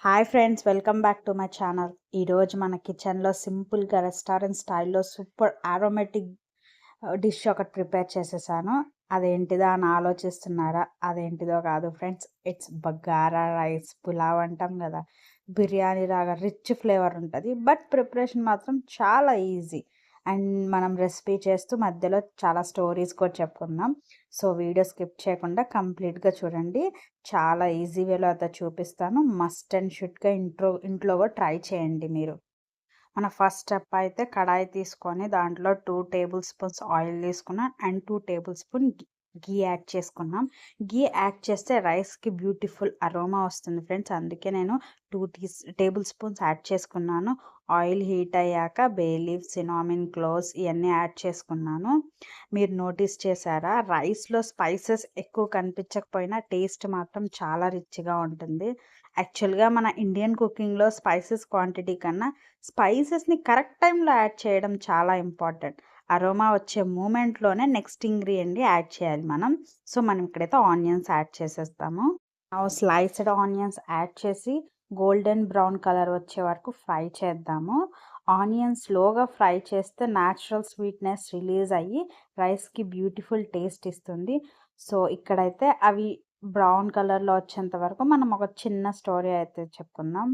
Hi friends, welcome back to my channel. ఈరోజు మన కిచెన్లో సింపుల్గా రెస్టారెంట్ స్టైల్లో సూపర్ ఆరోమేటిక్ డిష్ ఒకటి ప్రిపేర్ చేసేసాను. అదేంటిదా అని ఆలోచిస్తున్నారా? అదేంటిదో కాదు friends, it's bagara rice. Pulao అంటాం కదా, బిర్యానీ లాగా రిచ్ ఫ్లేవర్ ఉంటుంది. బట్ ప్రిపరేషన్ మాత్రం చాలా ఈజీ. అండ్ మనం రెసిపీ చేస్తూ మధ్యలో చాలా స్టోరీస్ కూడా చెప్పుకుందాం. సో వీడియో స్కిప్ చేయకుండా కంప్లీట్గా చూడండి. చాలా ఈజీ వేలో అయితే చూపిస్తాను. మస్ట్ అండ్ షుడ్గా ఇంట్లో కూడా ట్రై చేయండి మీరు. మన ఫస్ట్ స్టెప్ అయితే కడాయి తీసుకొని దాంట్లో 2 టేబుల్ స్పూన్స్ ఆయిల్ తీసుకున్నాం and 2 table spoon ghee add చేసుకున్నాం. ఘీ యాడ్ చేస్తే రైస్కి బ్యూటిఫుల్ అరోమా వస్తుంది ఫ్రెండ్స్. అందుకే నేను 2 టేబుల్ స్పూన్స్ యాడ్ చేసుకున్నాను. ఆయిల్ హీట్ అయ్యాక బే లీఫ్, సినామిన్, క్లోవ్స్ ఇవన్నీ యాడ్ చేసుకున్నాను. మీరు నోటీస్ చేశారా, రైస్లో స్పైసెస్ ఎక్కువ కనిపించకపోయినా టేస్ట్ మాత్రం చాలా రిచ్గా ఉంటుంది. యాక్చువల్గా మన ఇండియన్ కుకింగ్లో స్పైసెస్ క్వాంటిటీ కన్నా స్పైసెస్ని కరెక్ట్ టైంలో యాడ్ చేయడం చాలా ఇంపార్టెంట్. అరోమా వచ్చే మూమెంట్లోనే నెక్స్ట్ ఇంగ్రీడియంట్ యాడ్ చేయాలి మనం. సో మనం ఇక్కడైతే ఆనియన్స్ యాడ్ చేసేస్తాము. స్లైస్డ్ ఆనియన్స్ యాడ్ చేసి గోల్డెన్ బ్రౌన్ కలర్ వచ్చే వరకు ఫ్రై చేద్దాము. ఆనియన్స్ స్లోగా ఫ్రై చేస్తే న్యాచురల్ స్వీట్నెస్ రిలీజ్ అయ్యి రైస్కి బ్యూటిఫుల్ టేస్ట్ ఇస్తుంది. సో ఇక్కడైతే అవి బ్రౌన్ కలర్లో వచ్చేంత వరకు మనం ఒక చిన్న స్టోరీ అయితే చెప్పుకుందాం.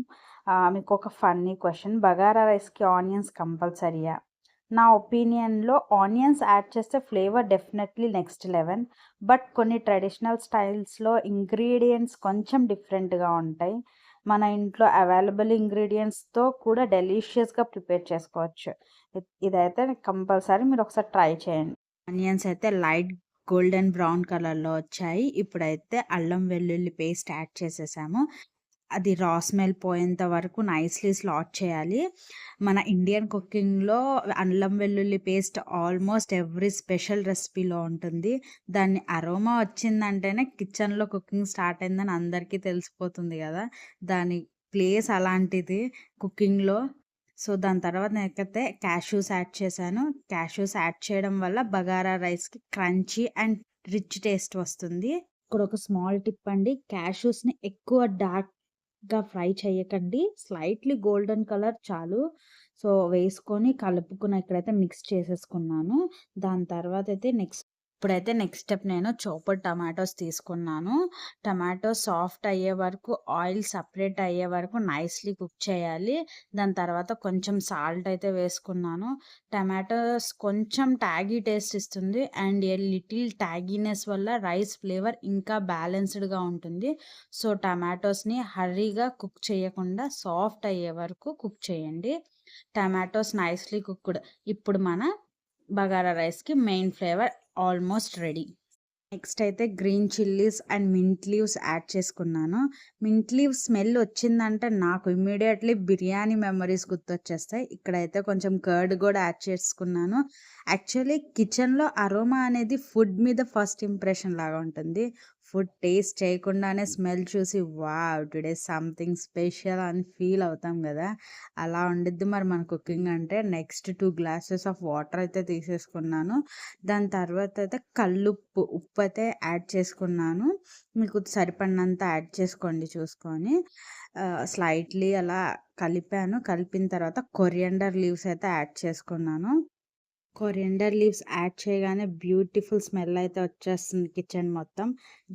మీకు ఒక ఫన్నీ క్వశ్చన్, బగారా రైస్కి ఆనియన్స్ కంపల్సరీయా? నా ఒపీనియన్లో ఆనియన్స్ యాడ్ చేస్తే flavour definitely next level. But కొన్ని ట్రెడిషనల్ స్టైల్స్లో ఇంగ్రీడియంట్స్ కొంచెం డిఫరెంట్గా ఉంటాయి. మన ఇంట్లో అవైలబుల్ ఇంగ్రీడియంట్స్తో కూడా డెలీషియస్గా ప్రిపేర్ చేసుకోవచ్చు. ఇదైతే కంపల్సరీ మీరు ఒకసారి ట్రై చేయండి. ఆనియన్స్ అయితే లైట్ గోల్డెన్ బ్రౌన్ కలర్లో వచ్చాయి. ఇప్పుడైతే అల్లం వెల్లుల్లి పేస్ట్ యాడ్ చేసేసాము. అది రా స్మెల్ పోయేంత వరకు నైస్లీ స్లాట్ చేయాలి. మన ఇండియన్ కుకింగ్లో అల్లం వెల్లుల్లి పేస్ట్ ఆల్మోస్ట్ ఎవ్రీ స్పెషల్ రెసిపీలో ఉంటుంది. దాన్ని అరోమా వచ్చిందంటేనే కిచెన్లో కుకింగ్ స్టార్ట్ అయిందని అందరికీ తెలిసిపోతుంది కదా. దాని ప్లేస్ అలాంటిది కుకింగ్లో. సో దాని తర్వాత నేనైతే క్యాష్యూస్ యాడ్ చేశాను. క్యాష్యూస్ యాడ్ చేయడం వల్ల బగారా రైస్కి క్రంచీ అండ్ రిచ్ టేస్ట్ వస్తుంది. ఇక్కడ ఒక స్మాల్ టిప్ అండి, క్యాష్యూస్ని ఎక్కువ డార్క్గా ఫ్రై చేయకండి, స్లైట్లీ గోల్డెన్ కలర్ చాలు. సో వేసుకొని కలుపుకున్న ఇక్కడైతే మిక్స్ చేసేసుకున్నాను. దాని తర్వాత అయితే ఇప్పుడైతే నెక్స్ట్ స్టెప్ నేను చాపర్ టమాటోస్ తీసుకున్నాను. టమాటో సాఫ్ట్ అయ్యే వరకు, ఆయిల్ సపరేట్ అయ్యే వరకు నైస్లీ కుక్ చేయాలి. దాని తర్వాత కొంచెం సాల్ట్ అయితే వేసుకున్నాను. టమాటోస్ కొంచెం ట్యాగీ టేస్ట్ ఇస్తుంది అండ్ ఏ లిటిల్ ట్యాగీనెస్ వల్ల రైస్ ఫ్లేవర్ ఇంకా బ్యాలెన్స్డ్గా ఉంటుంది. సో టమాటోస్ని హర్రీగా కుక్ చేయకుండా సాఫ్ట్ అయ్యే వరకు కుక్ చేయండి. Tomatoes nicely cooked. ఇప్పుడు మన బగారా రైస్కి main flavour almost ready. Next అయితే green chillies and mint leaves add చేసుకున్నాను. మింట్ లీవ్స్ స్మెల్ వచ్చిందంటే నాకు ఇమ్మీడియట్లీ బిర్యానీ మెమరీస్ గుర్తొచ్చేస్తాయి. ఇక్కడైతే కొంచెం కర్డ్ కూడా యాడ్ చేసుకున్నాను. యాక్చువల్లీ కిచెన్లో అరోమా అనేది ఫుడ్ మీద ఫస్ట్ ఇంప్రెషన్ లాగా ఉంటుంది. ఫుడ్ టేస్ట్ చేయకుండానే స్మెల్ చూసి వావ్ టుడే సంథింగ్ స్పెషల్ అని ఫీల్ అవుతాం కదా, అలా ఉండిద్ది మరి మన కుకింగ్ అంటే. నెక్స్ట్ 2 గ్లాసెస్ ఆఫ్ వాటర్ అయితే తీసేసుకున్నాను. దాని తర్వాత అయితే ఉప్పు అయితే యాడ్ చేసుకున్నాను. మీకు సరిపడినంత యాడ్ చేసుకోండి చూసుకొని. స్లైట్లీ అలా కలిపిన తర్వాత కొరియండర్ లీవ్స్ అయితే యాడ్ చేసుకున్నాను. కొరియండర్ లీవ్స్ యాడ్ చేయగానే బ్యూటిఫుల్ స్మెల్ అయితే వచ్చేస్తుంది కిచెన్ మొత్తం.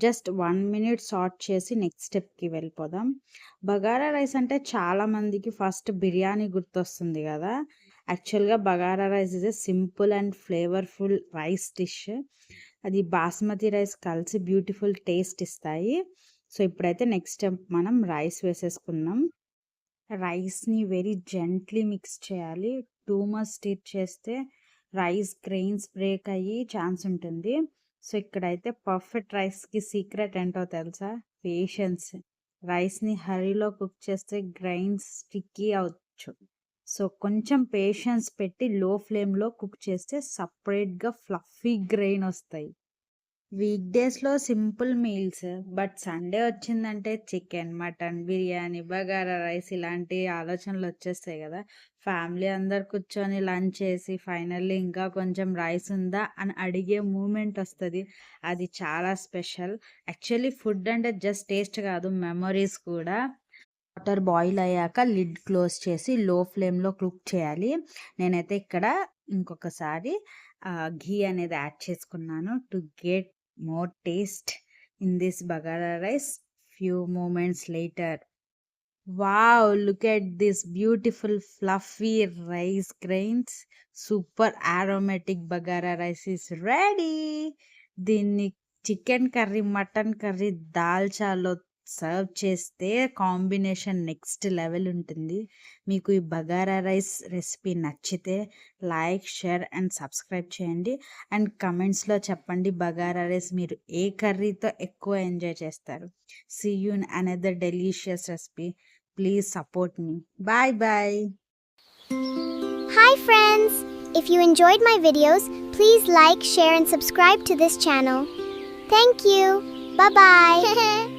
జస్ట్ 1 మినిట్ సాట్ చేసి నెక్స్ట్ స్టెప్కి వెళ్ళిపోదాం. బగారా రైస్ అంటే చాలామందికి ఫస్ట్ బిర్యానీ గుర్తొస్తుంది కదా. యాక్చువల్గా bagara rice is a simple and flavourful rice dish. అది బాస్మతి రైస్ కలిసి బ్యూటిఫుల్ టేస్ట్ ఇస్తాయి. సో ఇప్పుడైతే నెక్స్ట్ స్టెప్ మనం రైస్ వేసేసుకుందాం. రైస్ని వెరీ జెంట్లీ మిక్స్ చేయాలి. టూ మచ్ స్టిర్ చేస్తే రైస్ గ్రెయిన్స్ బ్రేక్ అయ్యి ఛాన్స్ ఉంటుంది. సో ఇక్కడైతే పర్ఫెక్ట్ రైస్కి సీక్రెట్ ఏంటో తెలుసా? పేషెన్స్. రైస్ని హరీలో కుక్ చేస్తే గ్రెయిన్స్ స్టిక్కీ అవచ్చు. సో కొంచెం పేషెన్స్ పెట్టి లో ఫ్లేమ్లో కుక్ చేస్తే సపరేట్గా ఫ్లఫీ గ్రెయిన్ వస్తాయి. వీక్ డేస్లో సింపుల్ మీల్స్, బట్ సండే వచ్చిందంటే chicken, mutton, biryani, bagara rice ఇలాంటి ఆలోచనలు వచ్చేస్తాయి కదా. ఫ్యామిలీ అందరు కూర్చొని లంచ్ చేసి ఫైనల్లీ ఇంకా కొంచెం రైస్ ఉందా అని అడిగే మూమెంట్ వస్తుంది. అది చాలా స్పెషల్. యాక్చువల్లీ ఫుడ్ అంటే జస్ట్ టేస్ట్ కాదు, మెమరీస్ కూడా. వాటర్ బాయిల్ అయ్యాక లిడ్ క్లోజ్ చేసి లో ఫ్లేమ్లో కుక్ చేయాలి. నేనైతే ఇక్కడ ఇంకొకసారి ఘీ అనేది యాడ్ చేసుకున్నాను to get more taste in this bagara rice. Few moments later, wow, look at this beautiful fluffy rice grains. Super aromatic bagara rice is ready. దీన్ని చికెన్ కర్రీ, మటన్ కర్రీ, దాల్చాలో సర్వ్ చేస్తే కాంబినేషన్ నెక్స్ట్ లెవెల్ ఉంటుంది. మీకు ఈ bagara rice recipe నచ్చితే like, share and subscribe చేయండి. And కమెంట్స్లో చెప్పండి బగారా రైస్ మీరు ఏ కర్రీతో ఎక్కువ ఎంజాయ్ చేస్తారు. See you in another delicious recipe. Please support me. Bye bye. Hi friends! If you enjoyed my videos, please like, share and subscribe to this channel. Thank you. Bye bye.